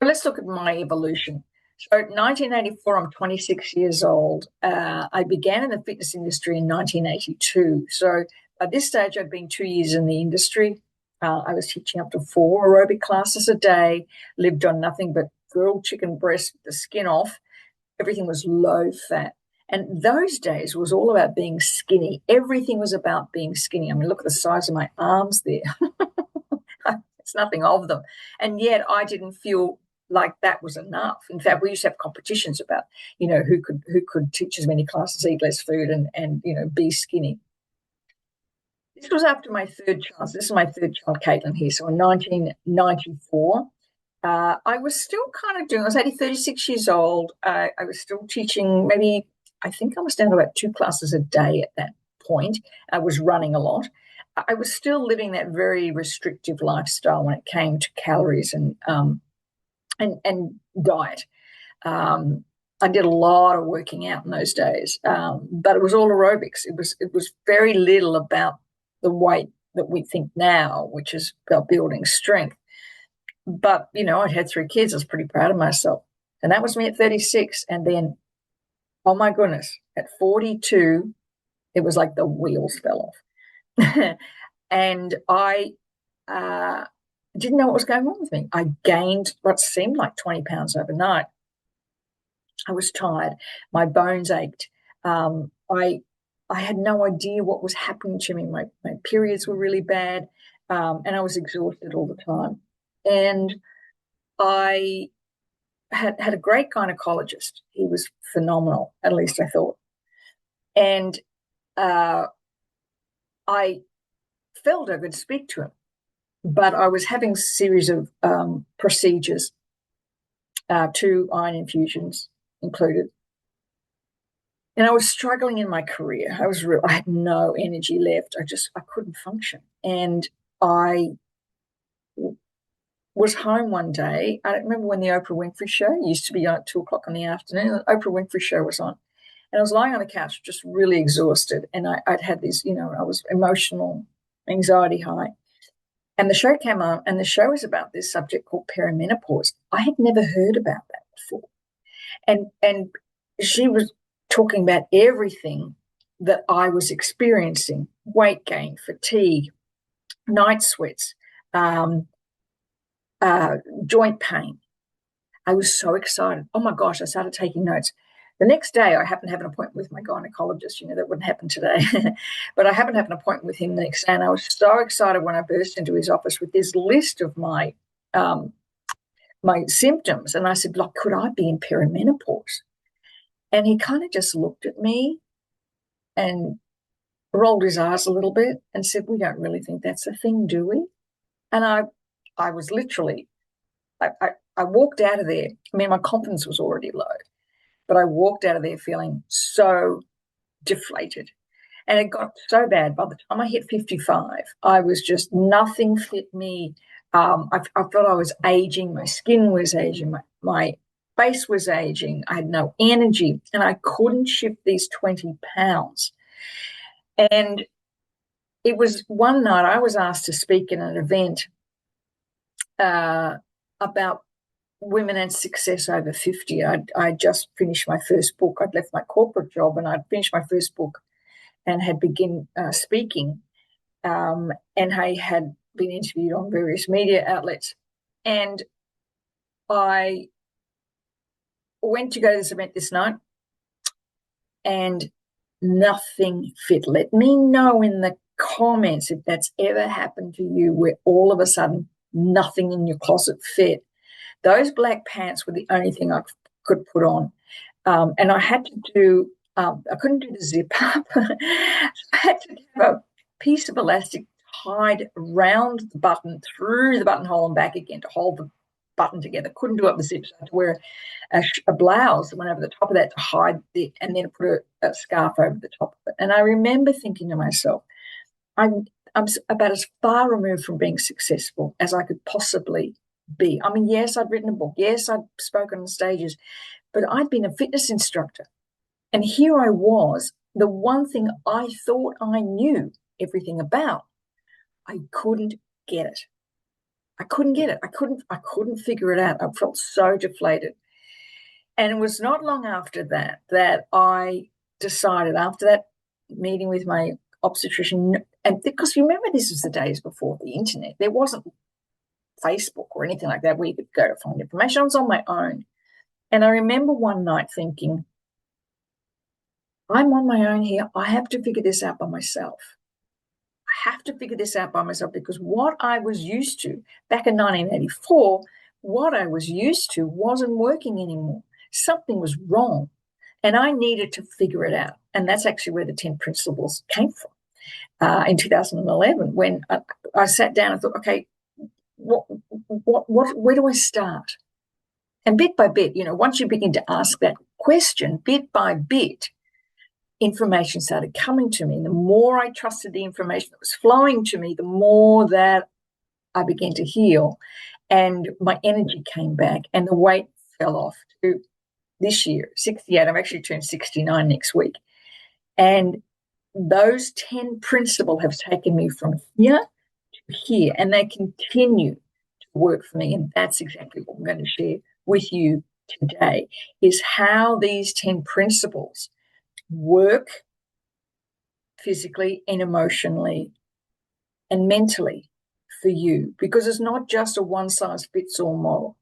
let's look at my evolution. So 1984, I'm 26 years old. I began in the fitness industry in 1982. So at this stage, I'd been 2 years in the industry. I was teaching up to 4 aerobic classes a day, lived on nothing but grilled chicken breast with the skin off. Everything was low fat. And those days was all about being skinny. Everything was about being skinny. I mean, look at the size of my arms there. It's nothing of them. And yet I didn't feel like that was enough. In fact, we used to have competitions about, who could teach as many classes, eat less food, and be skinny. This was after my third child. This is my third child, Caitlin, here. So in 1994, I was still kind of I was 36 years old. I was still teaching I think I was down to about 2 classes a day at that point. I was running a lot. I was still living that very restrictive lifestyle when it came to calories and diet. I did a lot of working out in those days, but it was all aerobics. It was very little about the weight that we think now, which is about building strength. But, I'd had 3 kids. I was pretty proud of myself. And that was me at 36. And then, oh, my goodness, at 42, it was like the wheels fell off. And I didn't know what was going on with me. I gained what seemed like 20 pounds overnight. I was tired. My bones ached. I had no idea what was happening to me. My periods were really bad, and I was exhausted all the time. And I had a great gynecologist. He was phenomenal, at least I thought. And I felt I could speak to him, but I was having a series of procedures, 2 iron infusions included. And I was struggling in my career. I had no energy left. I couldn't function. And I was home one day. I don't remember when the Oprah Winfrey Show used to be on at 2:00 in the afternoon. The Oprah Winfrey Show was on. And I was lying on the couch just really exhausted. And I'd had this, I was emotional, anxiety high. And the show came on, and the show was about this subject called perimenopause. I had never heard about that before. And she was talking about everything that I was experiencing: weight gain, fatigue, night sweats, joint pain. I was so excited. Oh, my gosh, I started taking notes. The next day, I happened to have an appointment with my gynecologist. That wouldn't happen today. But I happened to have an appointment with him the next day, and I was so excited when I burst into his office with this list of my symptoms. And I said, could I be in perimenopause? And he kind of just looked at me and rolled his eyes a little bit and said, we don't really think that's a thing, do we? And I was literally, I walked out of there. I mean, my confidence was already low, but I walked out of there feeling so deflated. And it got so bad. By the time I hit 55, I was just, nothing fit me. I felt I was aging. My skin was aging. My face was aging. I had no energy, and I couldn't shift these 20 pounds. And it was one night I was asked to speak in an event about women and success over 50. I just finished my first book. I'd left my corporate job, and I'd finished my first book and had begun speaking. And I had been interviewed on various media outlets. And I went to go to this event this night, and nothing fit. Let me know in the comments if that's ever happened to you, where all of a sudden nothing in your closet fit. Those black pants were the only thing I could put on. And I had to do, I couldn't do the zip up. So I had to have a piece of elastic tied around the button, through the buttonhole and back again to hold the button together. Couldn't do up the zip. So I had to wear a blouse that went over the top of that to hide it, and then put a scarf over the top of it. And I remember thinking to myself, I'm about as far removed from being successful as I could possibly be. I mean, yes, I'd written a book. Yes, I'd spoken on stages, but I'd been a fitness instructor. And here I was, the one thing I thought I knew everything about, I couldn't get it. I couldn't get it. I couldn't figure it out. I felt so deflated. And it was not long after that I decided, after that meeting with my obstetrician, and because you remember this was the days before the internet, there wasn't Facebook or anything like that where you could go to find information. I was on my own. And I remember one night thinking, I'm on my own here. I have to figure this out by myself. I have to figure this out by myself, because what I was used to back in 1984, what I was used to wasn't working anymore. Something was wrong, and I needed to figure it out. And that's actually where the 10 principles came from in 2011, when I sat down and thought, okay, where do I start? And bit by bit, once you begin to ask that question, bit by bit, information started coming to me. And the more I trusted the information that was flowing to me, the more that I began to heal, and my energy came back, and the weight fell off to this year, 68. I'm actually turned 69 next week. And those 10 principles have taken me from here to here, and they continue to work for me. And that's exactly what I'm going to share with you today, is how these 10 principles work physically and emotionally and mentally for you, because it's not just a one-size-fits-all model.